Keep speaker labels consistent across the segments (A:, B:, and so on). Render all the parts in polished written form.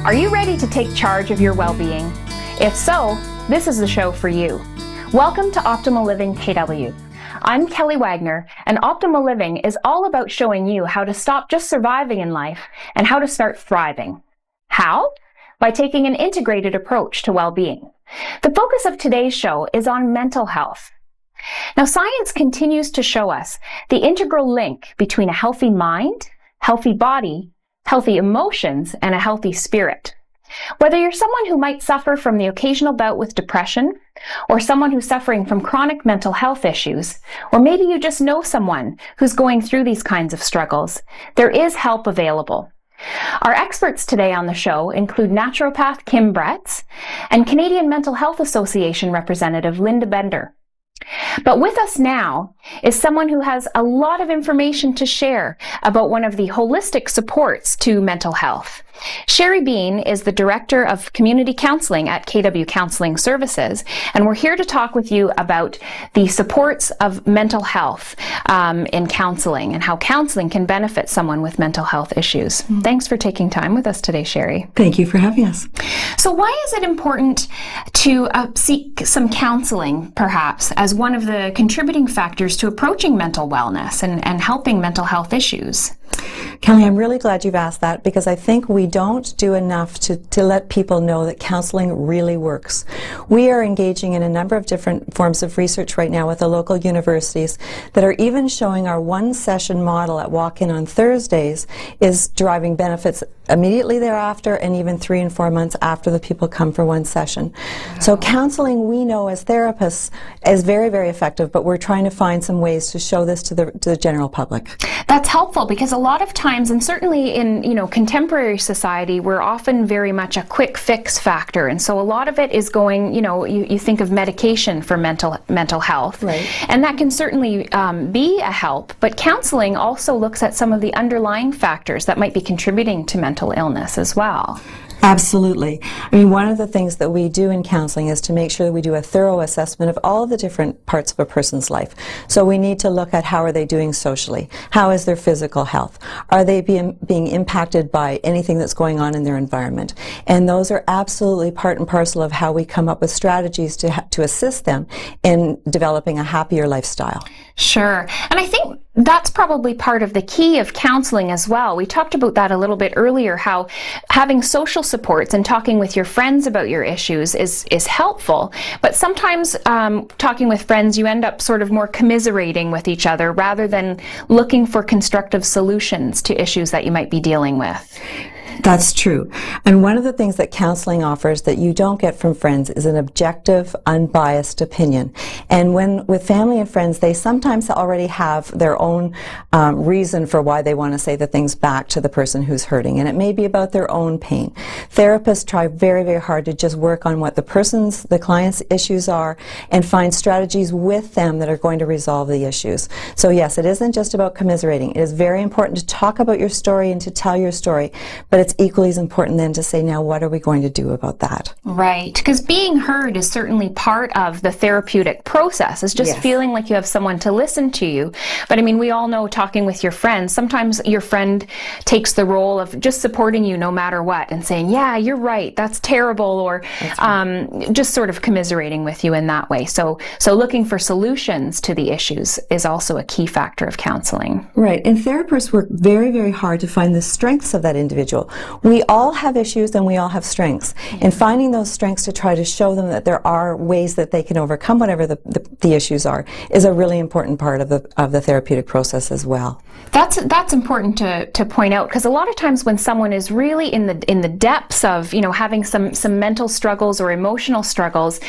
A: Are you ready to take charge of your well-being? If so, this is the show for you. Welcome to Optimal Living KW. I'm Kelly Wagner, and Optimal Living is all about showing you how to stop just surviving in life and how to start thriving. How? By taking an integrated approach to well-being. The focus of today's show is on mental health. Now, science continues to show us the integral link between a healthy mind, healthy body, healthy emotions, and a healthy spirit. Whether you're someone who might suffer from the occasional bout with depression, or someone who's suffering from chronic mental health issues, or maybe you just know someone who's going through these kinds of struggles, there is help available. Our experts today on the show include naturopath Kim Bretz and Canadian Mental Health Association representative Linda Bender. But with us now is someone who has a lot of information to share about one of the holistic supports to mental health. Sherry Bean is the Director of Community Counseling at KW Counseling Services, and we're here to talk with you about the supports of mental health in counseling and how counseling can benefit someone with mental health issues. Thanks for taking time with us today, Sherry.
B: Thank you for having us.
A: So why is it important to seek some counseling, perhaps, as one of the contributing factors to approaching mental wellness and helping mental health issues?
B: Kelly, I'm really glad you've asked that because I think we don't do enough to let people know that counseling really works. We are engaging in a number of different forms of research right now with the local universities that are even showing our one-session model at walk-in on Thursdays is deriving benefits immediately thereafter and even 3 and 4 months after the people come for one session. Wow. So counseling, we know as therapists, is very, very effective, but we're trying to find some ways to show this to the general public.
A: That's helpful because a lot of times, and certainly in contemporary society, we're often very much a quick fix factor, and so a lot of it is going, you think of medication for mental health,
B: right.
A: And that can certainly be a help, but counseling also looks at some of the underlying factors that might be contributing to mental illness as well.
B: Absolutely. I mean, one of the things that we do in counseling is to make sure that we do a thorough assessment of all of the different parts of a person's life. So we need to look at how are they doing socially? How is their physical health? Are they being impacted by anything that's going on in their environment? And those are absolutely part and parcel of how we come up with strategies to assist them in developing a happier lifestyle.
A: Sure. And I think that's probably part of the key of counseling as well. We talked about that a little bit earlier, how having social supports and talking with your friends about your issues is helpful. But sometimes talking with friends, you end up sort of more commiserating with each other rather than looking for constructive solutions to issues that you might be dealing with.
B: That's true. And one of the things that counseling offers that you don't get from friends is an objective, unbiased opinion. And with family and friends, they sometimes already have their own reason for why they want to say the things back to the person who's hurting. And it may be about their own pain. Therapists try very, very hard to just work on what the client's issues are and find strategies with them that are going to resolve the issues. So yes, it isn't just about commiserating. It is very important to talk about your story and to tell your story, but it's equally as important then to say, now what are we going to do about that?
A: Right, because being heard is certainly part of the therapeutic process. It's just feeling like you have someone to listen to you. But I mean, we all know talking with your friends, sometimes your friend takes the role of just supporting you no matter what and saying, yeah, you're right, that's terrible, or just sort of commiserating with you in that way. So looking for solutions to the issues is also a key factor of counseling.
B: Right, and therapists work very, very hard to find the strengths of that individual. We all have issues and we all have strengths. And finding those strengths to try to show them that there are ways that they can overcome whatever the issues are is a really important part of the therapeutic process as well.
A: That's important to point out, because a lot of times when someone is really in the depths of having some mental struggles or emotional struggles,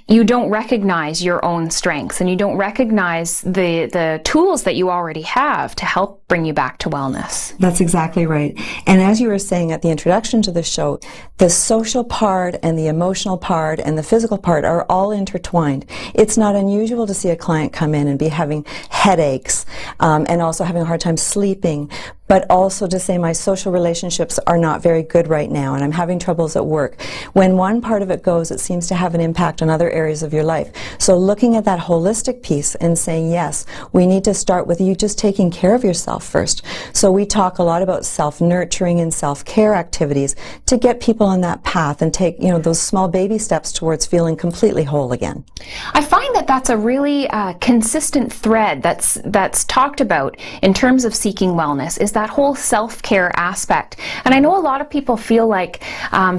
A: you don't recognize your own strengths and you don't recognize the tools that you already have to help bring you back to wellness.
B: That's exactly right. And as you were saying at the introduction to the show, the social part and the emotional part and the physical part are all intertwined. It's not unusual to see a client come in and be having headaches and also having a hard time sleeping, but also to say my social relationships are not very good right now and I'm having troubles at work. When one part of it goes, it seems to have an impact on other areas of your life. So looking at that holistic piece and saying, yes, we need to start with you just taking care of yourself first. So we talk a lot about self-nurturing and self-care activities to get people on that path and take, those small baby steps towards feeling completely whole again.
A: I find that that's a really consistent thread that's talked about in terms of seeking wellness, is that whole self-care aspect. And I know a lot of people feel like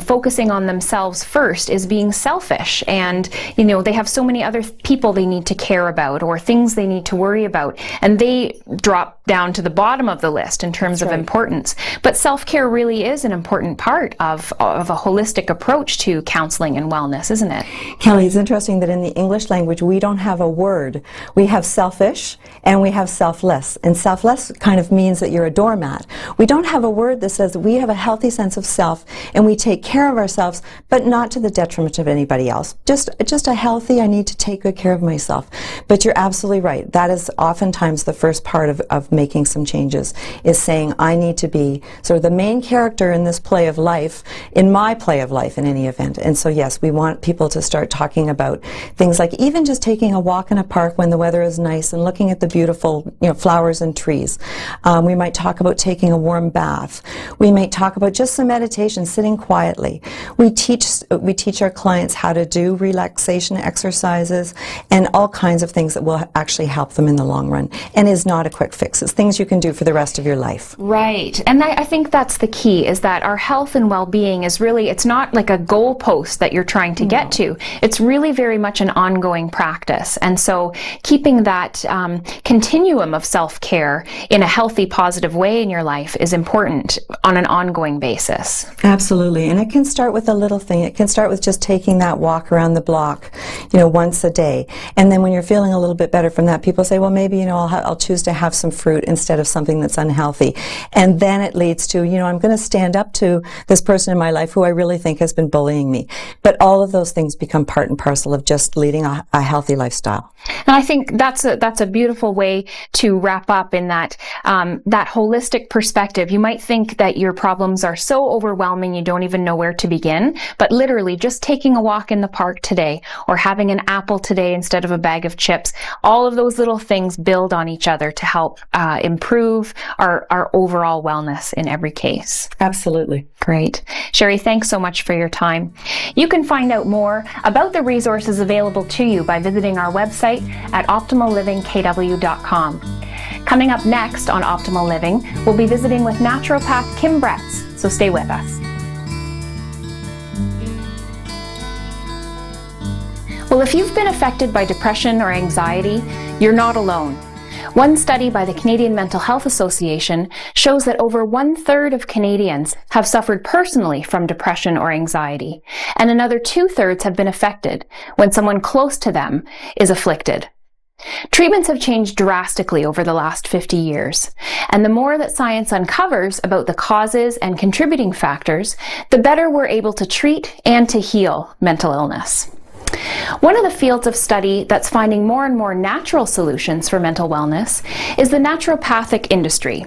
A: focusing on themselves first is being selfish, and they have so many other people they need to care about or things they need to worry about, and they drop down to the bottom of the list in terms of importance. But self-care really is an important part of a holistic approach to counseling and wellness, isn't it?
B: Kelly, it's interesting that in the English language we don't have a word. We have selfish and we have selfless, and selfless kind of means that you're a doormat. We don't have a word that says we have a healthy sense of self and we take care of ourselves, but not to the detriment of anybody else. Just a healthy, I need to take good care of myself. But you're absolutely right. That is oftentimes the first part of making some changes, is saying I need to be sort of the main character in this play of life, in my play of life in any event. And so yes, we want people to start talking about things like even just taking a walk in a park when the weather is nice and looking at the beautiful flowers and trees. We might talk about taking a warm bath. We might talk about just some meditation, sitting quietly. We teach our clients how to do relaxation exercises and all kinds of things that will actually help them in the long run, and is not a quick fix. It's things you can do for the rest of your life.
A: Right. And I think that's the key, is that our health and well-being is really, it's not like a goalpost that you're trying to get to. It's really very much an ongoing practice. And so keeping that continuum of self-care in a healthy, positive way in your life is important on an ongoing basis.
B: Absolutely. And it can start with a little thing. It can start with just taking that walk around the block, once a day. And then when you're feeling a little bit better from that, people say, well, maybe, I'll choose to have some fruit instead of something that's unhealthy. And then it leads to, I'm going to stand up to this person in my life who I really think has been bullying me. But all of those things become part and parcel of just leading a healthy lifestyle.
A: And I think that's a beautiful way to wrap up, in that that holistic perspective. You might think that your problems are so overwhelming you don't even know where to begin, but literally just taking a walk in the park today, or having an apple today instead of a bag of chips, all of those little things build on each other to help improve our overall wellness in every case.
B: Absolutely.
A: Great. Sherry, thanks so much for your time. You can find out more about the resources available to you by visiting our website at optimallivingkw.com. Coming up next on Optimal Living, we'll be visiting with naturopath Kim Bretz, so stay with us. Well, if you've been affected by depression or anxiety, you're not alone. One study by the Canadian Mental Health Association shows that over 1/3 of Canadians have suffered personally from depression or anxiety, and another 2/3 have been affected when someone close to them is afflicted. Treatments have changed drastically over the last 50 years, and the more that science uncovers about the causes and contributing factors, the better we're able to treat and to heal mental illness. One of the fields of study that's finding more and more natural solutions for mental wellness is the naturopathic industry.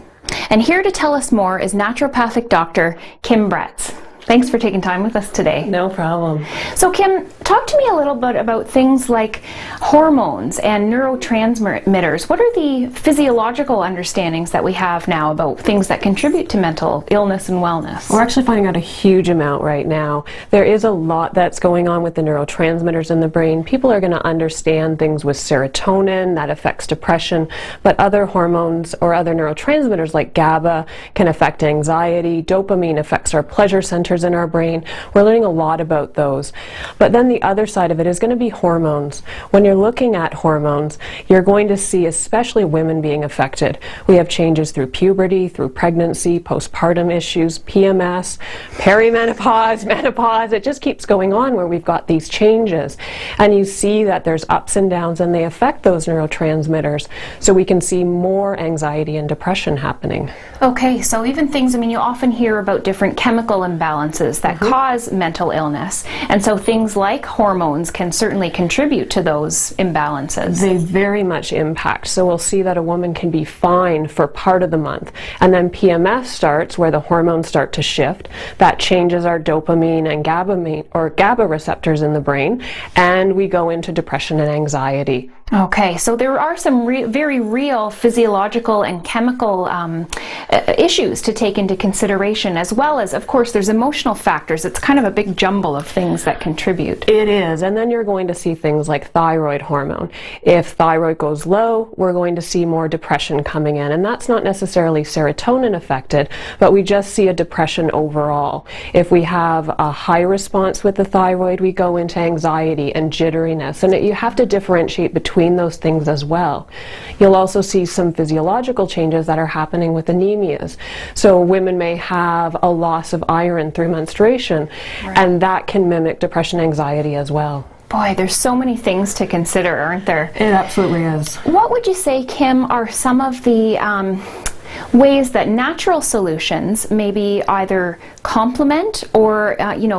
A: And here to tell us more is naturopathic Dr. Kim Bretz. Thanks for taking time with us today.
C: No problem.
A: So Kim, talk to me a little bit about things like hormones and neurotransmitters. What are the physiological understandings that we have now about things that contribute to mental illness and wellness?
C: We're actually finding out a huge amount right now. There is a lot that's going on with the neurotransmitters in the brain. People are going to understand things with serotonin that affects depression, but other hormones or other neurotransmitters like GABA can affect anxiety. Dopamine affects our pleasure centers in our brain. We're learning a lot about those. But then the other side of it is going to be hormones. When you're looking at hormones, you're going to see especially women being affected. We have changes through puberty, through pregnancy, postpartum issues, PMS, perimenopause, menopause. It just keeps going on where we've got these changes. And you see that there's ups and downs and they affect those neurotransmitters. So we can see more anxiety and depression happening.
A: Okay, so even things, you often hear about different chemical imbalances that cause mental illness. And so things like hormones can certainly contribute to those imbalances.
C: They very much impact. So we'll see that a woman can be fine for part of the month, and then PMS starts, where the hormones start to shift. That changes our dopamine and GABA receptors in the brain, and we go into depression and anxiety.
A: Okay, so there are some very real physiological and chemical issues to take into consideration, as well as, of course, there's emotional factors. It's kind of a big jumble of things that contribute.
C: It is, and then you're going to see things like thyroid hormone. If thyroid goes low, we're going to see more depression coming in, and that's not necessarily serotonin affected, but we just see a depression overall. If we have a high response with the thyroid, we go into anxiety and jitteriness, and you have to differentiate between those things as well. You'll also see some physiological changes that are happening with anemias. So women may have a loss of iron through menstruation, and that can mimic depression, anxiety as well.
A: Boy, there's so many things to consider, aren't there?
C: It absolutely is.
A: What would you say, Kim, are some of the ways that natural solutions maybe either complement or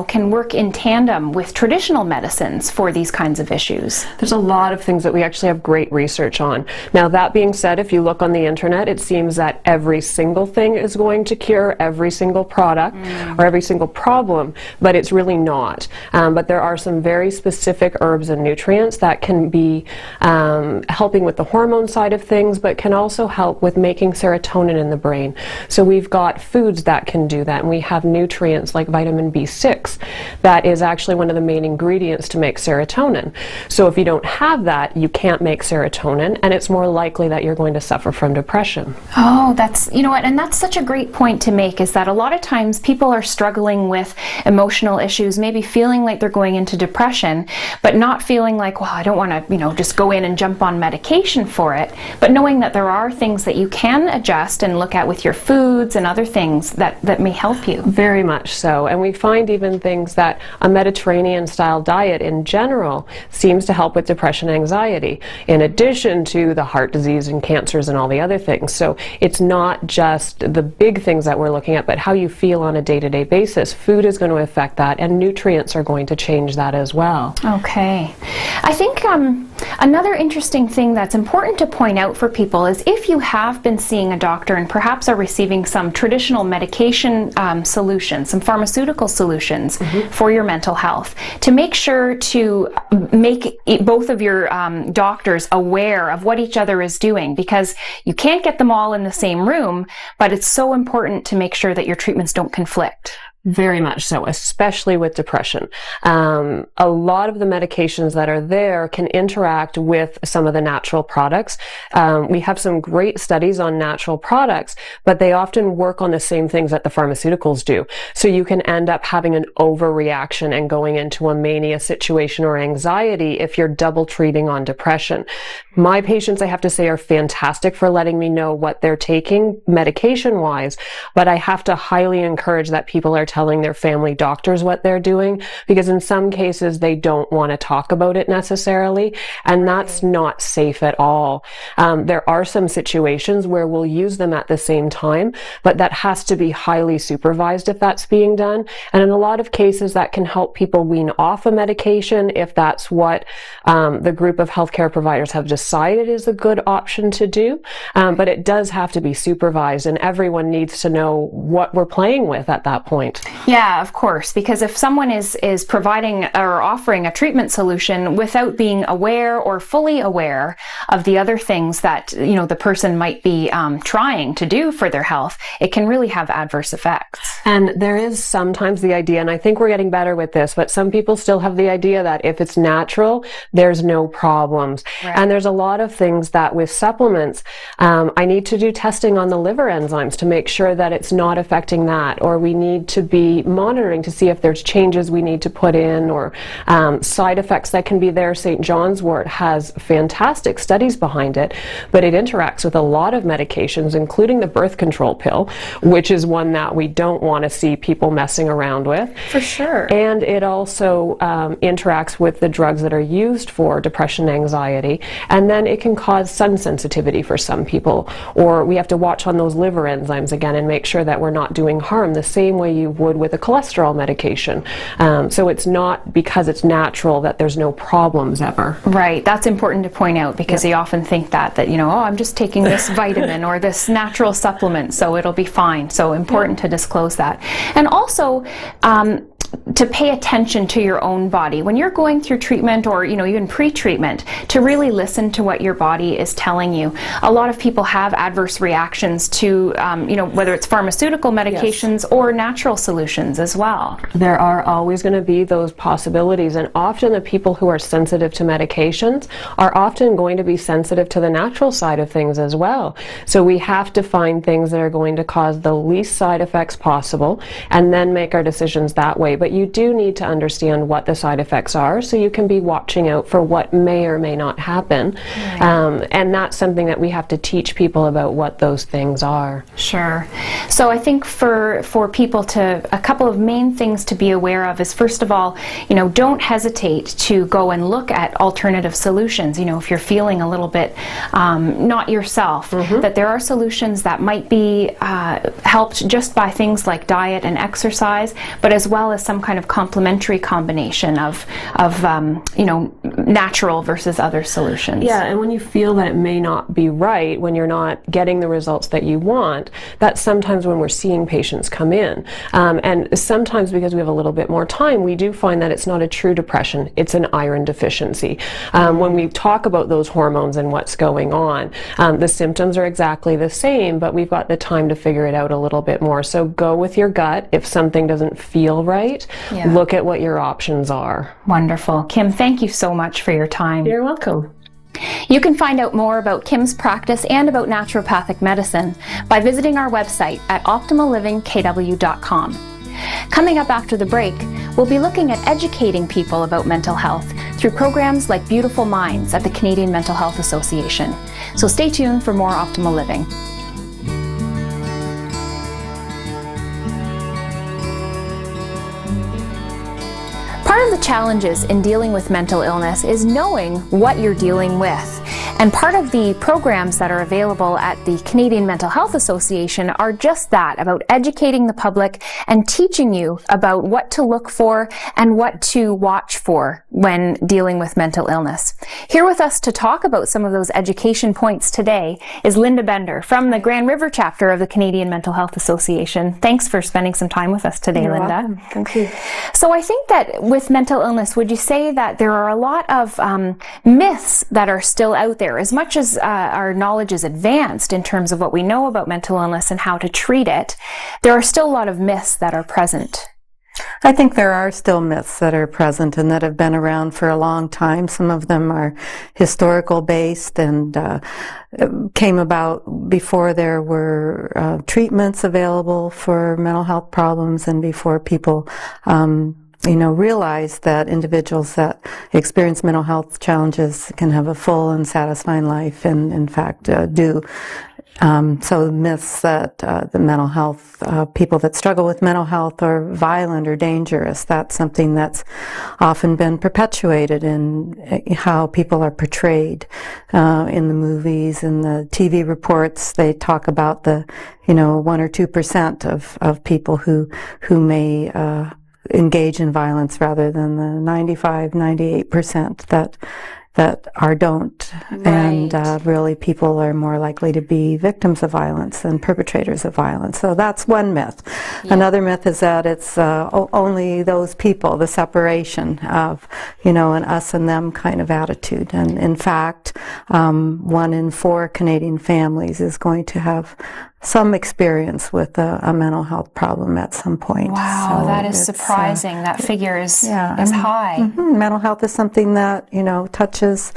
A: can work in tandem with traditional medicines for these kinds of issues?
C: There's a lot of things that we actually have great research on. Now, that being said, if you look on the internet, it seems that every single thing is going to cure every single product or every single problem, but it's really not. But there are some very specific herbs and nutrients that can be helping with the hormone side of things, but can also help with making serotonin in the brain. So we've got foods that can do that, and we have nutrients like vitamin B6 that is actually one of the main ingredients to make serotonin. So if you don't have that, you can't make serotonin, and it's more likely that you're going to suffer from depression.
A: Oh, that's, you know what, and that's such a great point to make, is that a lot of times people are struggling with emotional issues, maybe feeling like they're going into depression, but not feeling like, well, I don't want to, just go in and jump on medication for it, but knowing that there are things that you can adjust and look at with your foods and other things that may help you.
C: Very much so. And we find even things that a Mediterranean style diet in general seems to help with depression and anxiety, in addition to the heart disease and cancers and all the other things. So it's not just the big things that we're looking at, but how you feel on a day-to-day basis. Food is going to affect that, and nutrients are going to change that as well.
A: Okay. I think another interesting thing that's important to point out for people is if you have been seeing a doctor and perhaps are receiving some traditional medication solutions, some pharmaceutical solutions for your mental health, to make sure to make both of your doctors aware of what each other is doing, because you can't get them all in the same room, but it's so important to make sure that your treatments don't conflict.
C: Very much so, especially with depression. A lot of the medications that are there can interact with some of the natural products. We have some great studies on natural products, but they often work on the same things that the pharmaceuticals do. So you can end up having an overreaction and going into a mania situation or anxiety if you're double treating on depression. My patients, I have to say, are fantastic for letting me know what they're taking medication-wise, but I have to highly encourage that people are telling their family doctors what they're doing, because in some cases they don't want to talk about it necessarily, and that's not safe at all. There are some situations where we'll use them at the same time, but that has to be highly supervised if that's being done. And in a lot of cases that can help people wean off a medication if that's what the group of healthcare providers have decided is a good option to do. But it does have to be supervised, and everyone needs to know what we're playing with at that point.
A: Yeah, of course, because if someone is providing or offering a treatment solution without being aware or fully aware of the other things that the person might be trying to do for their health, it can really have adverse effects.
C: And there is sometimes the idea, and I think we're getting better with this, but some people still have the idea that if it's natural, there's no problems. Right. And there's a lot of things that with supplements, I need to do testing on the liver enzymes to make sure that it's not affecting that, or we need to be monitoring to see if there's changes we need to put in, or side effects that can be there. St. John's wort has fantastic studies behind it, but it interacts with a lot of medications, including the birth control pill, which is one that we don't want want to see people messing around with.
A: For sure.
C: And it also interacts with the drugs that are used for depression and anxiety, and then it can cause sun sensitivity for some people, or we have to watch on those liver enzymes again and make sure that we're not doing harm the same way you would with a cholesterol medication. So it's not because it's natural that there's no problems ever.
A: Right, that's important to point out, because you often think that, you know, oh, I'm just taking this vitamin or this natural supplement, so it'll be fine. So important to disclose that. And also, to pay attention to your own body when you're going through treatment, or you know, even pre-treatment, to really listen to what your body is telling you. A lot of people have adverse reactions to you know, whether it's pharmaceutical medications or natural solutions as well.
C: There are always going to be those possibilities, and often the people who are sensitive to medications are often going to be sensitive to the natural side of things as well. So we have to find things that are going to cause the least side effects possible and then make our decisions that way. But you do need to understand what the side effects are, so you can be watching out for what may or may not happen. Right. And that's something that we have to teach people about, what those things are.
A: Sure. So I think for people a couple of main things to be aware of is, first of all, you know, don't hesitate to go and look at alternative solutions. You know, if you're feeling a little bit not yourself, that there are solutions that might be helped just by things like diet and exercise, but as well as some kind of complementary combination of you know, natural versus other solutions.
C: Yeah, and when you feel that it may not be right, when you're not getting the results that you want, that's sometimes when we're seeing patients come in. And sometimes, because we have a little bit more time, we do find that it's not a true depression, it's an iron deficiency. When we talk about those hormones and what's going on, the symptoms are exactly the same, but we've got the time to figure it out a little bit more. So go with your gut. If something doesn't feel right, look at what your options are.
A: Wonderful. Kim, thank you so much for your time.
C: You're welcome.
A: You can find out more about Kim's practice and about naturopathic medicine by visiting our website at optimallivingkw.com. Coming up after the break, we'll be looking at educating people about mental health through programs like Beautiful Minds at the Canadian Mental Health Association. So stay tuned for more Optimal Living. Part of the challenges in dealing with mental illness is knowing what you're dealing with. And part of the programs that are available at the Canadian Mental Health Association are just that, about educating the public and teaching you about what to look for and what to watch for when dealing with mental illness. Here with us to talk about some of those education points today is Linda Bender from the Grand River chapter of the Canadian Mental Health Association. Thanks for spending some time with us today, Linda.
B: Welcome. Thank you.
A: So I think that with mental illness, would you say that there are a lot of myths that are still out there? As much as our knowledge is advanced in terms of what we know about mental illness and how to treat it, there are still a lot of myths that are present.
B: I think there are still myths that are present and that have been around for a long time. Some of them are historical based and came about before there were treatments available for mental health problems and before people realize that individuals that experience mental health challenges can have a full and satisfying life, and in fact do. So myths that the mental health, people that struggle with mental health are violent or dangerous, that's something that's often been perpetuated in how people are portrayed in the movies and the TV reports. They talk about the 1 or 2% of people who may engage in violence rather than the 98% that don't.
A: Right.
B: And really people are more likely to be victims of violence than perpetrators of violence. So that's one myth. Yeah. Another myth is that it's only those people, the separation of, an us and them kind of attitude. And in fact, 1 in 4 Canadian families is going to have some experience with a mental health problem at some point.
A: Wow,
B: so
A: that is surprising. That figure is high.
B: Mm-hmm. Mental health is something that, touches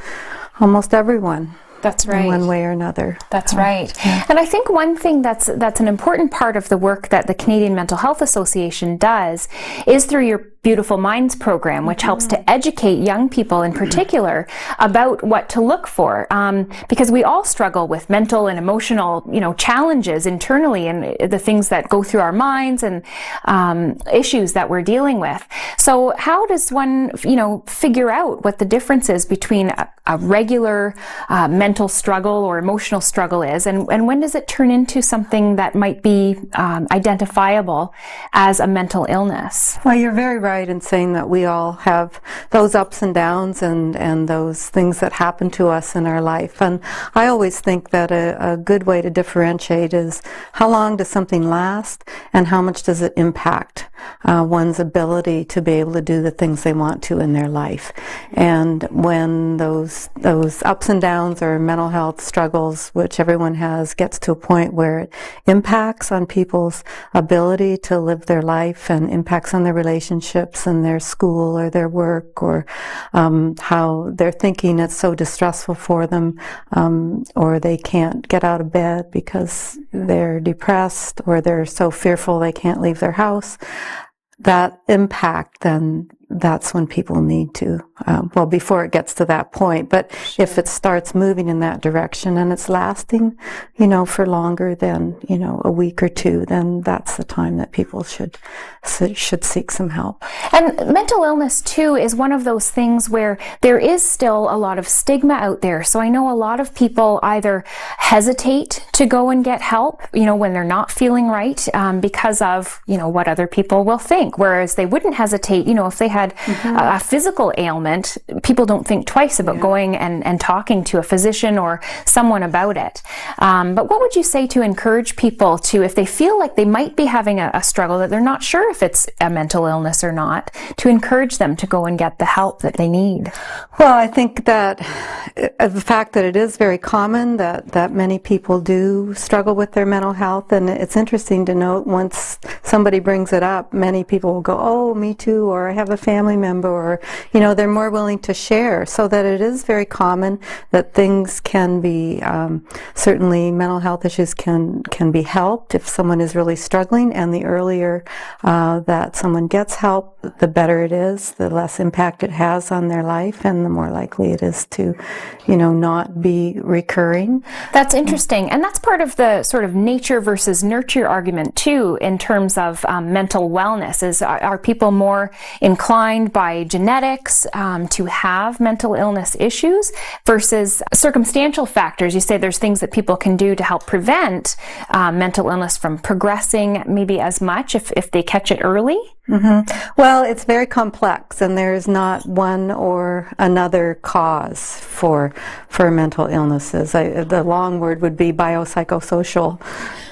B: almost everyone.
A: That's right.
B: In one way or another.
A: That's right. Yeah. And I think one thing that's an important part of the work that the Canadian Mental Health Association does is through your Beautiful Minds program, which helps to educate young people in particular about what to look for, because we all struggle with mental and emotional, challenges internally, and the things that go through our minds and issues that we're dealing with. So how does one, figure out what the difference is between a regular mental struggle or emotional struggle is, and when does it turn into something that might be identifiable as a mental illness?
D: Well, you're very right in saying that we all have those ups and downs and those things that happen to us in our life. And I always think that a good way to differentiate is how long does something last and how much does it impact one's ability to be able to do the things they want to in their life. And when those ups and downs or mental health struggles, which everyone has, gets to a point where it impacts on people's ability to live their life and impacts on their relationships and their school or their work, or how they're thinking it's so distressful for them, or they can't get out of bed because they're depressed, or they're so fearful they can't leave their house, that impact, then that's when people need to, before it gets to that point. But if it starts moving in that direction and it's lasting, for longer than, a week or two, then that's the time that people should seek some help.
A: And mental illness, too, is one of those things where there is still a lot of stigma out there. So I know a lot of people either hesitate to go and get help, when they're not feeling right, because of, what other people will think. Whereas they wouldn't hesitate, if they had a physical ailment, people don't think twice about going and talking to a physician or someone about it. But what would you say to encourage people to, if they feel like they might be having a struggle, that they're not sure if it's a mental illness or not, to encourage them to go and get the help that they need?
D: Well, I think that the fact that it is very common that many people do struggle with their mental health, and it's interesting to note once somebody brings it up, many people will go, oh, me too, or I have a family member, or, they're more willing to share, so that it is very common that things can be, certainly mental health issues can be helped if someone is really struggling, and the earlier that someone gets help, the better it is, the less impact it has on their life, and the more likely it is to, not be recurring.
A: That's interesting. And that's part of the sort of nature versus nurture argument, too, in terms of mental wellness. Are people more inclined by genetics to have mental illness issues versus circumstantial factors? You say there's things that people can do to help prevent mental illness from progressing maybe as much if they catch it early?
D: Well, it's very complex, and there's not one or another cause for mental illnesses. The long word would be biopsychosocial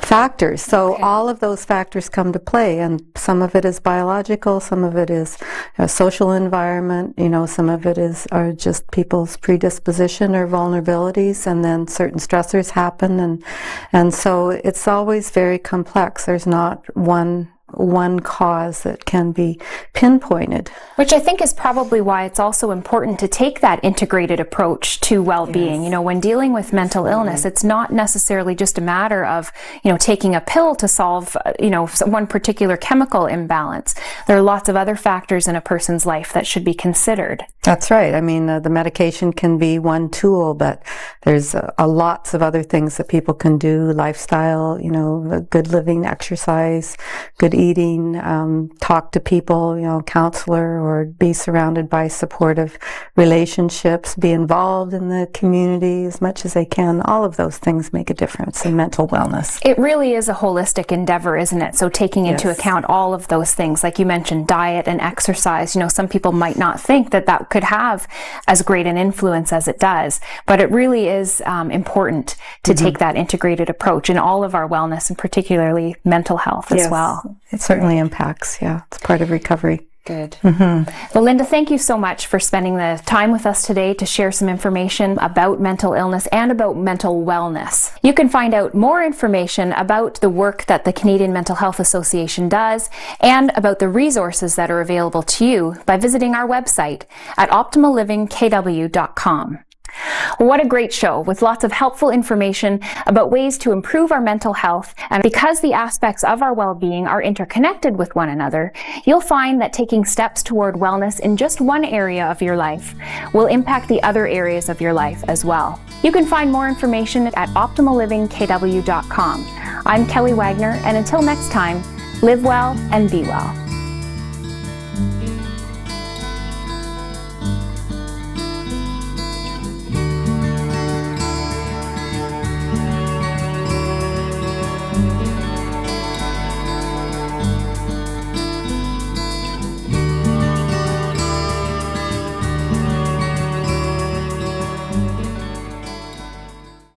D: factors. So all of those factors come to play, and some of it is biological, some of it is a social environment, some of it are just people's predisposition or vulnerabilities, and then certain stressors happen, and so it's always very complex. There's not one cause that can be pinpointed.
A: Which I think is probably why it's also important to take that integrated approach to well-being.
D: Yes.
A: When dealing with mental illness, it's not necessarily just a matter of, taking a pill to solve, one particular chemical imbalance. There are lots of other factors in a person's life that should be considered.
D: That's right. I mean, the medication can be one tool, but there's lots of other things that people can do, lifestyle, good living, exercise, good eating, talk to people, counselor, or be surrounded by supportive relationships, be involved in the community as much as they can. All of those things make a difference in mental wellness.
A: It really is a holistic endeavor, isn't it? So taking into account all of those things, like you mentioned, diet and exercise. Some people might not think that could have as great an influence as it does, but it really is important to take that integrated approach in all of our wellness, and particularly mental health as well.
D: It certainly impacts, it's part of recovery.
A: Good. Well, Linda, thank you so much for spending the time with us today to share some information about mental illness and about mental wellness. You can find out more information about the work that the Canadian Mental Health Association does and about the resources that are available to you by visiting our website at optimallivingkw.com. What a great show with lots of helpful information about ways to improve our mental health. And because the aspects of our well-being are interconnected with one another, you'll find that taking steps toward wellness in just one area of your life will impact the other areas of your life as well. You can find more information at optimallivingkw.com. I'm Kelly Wagner, and until next time, live well and be well.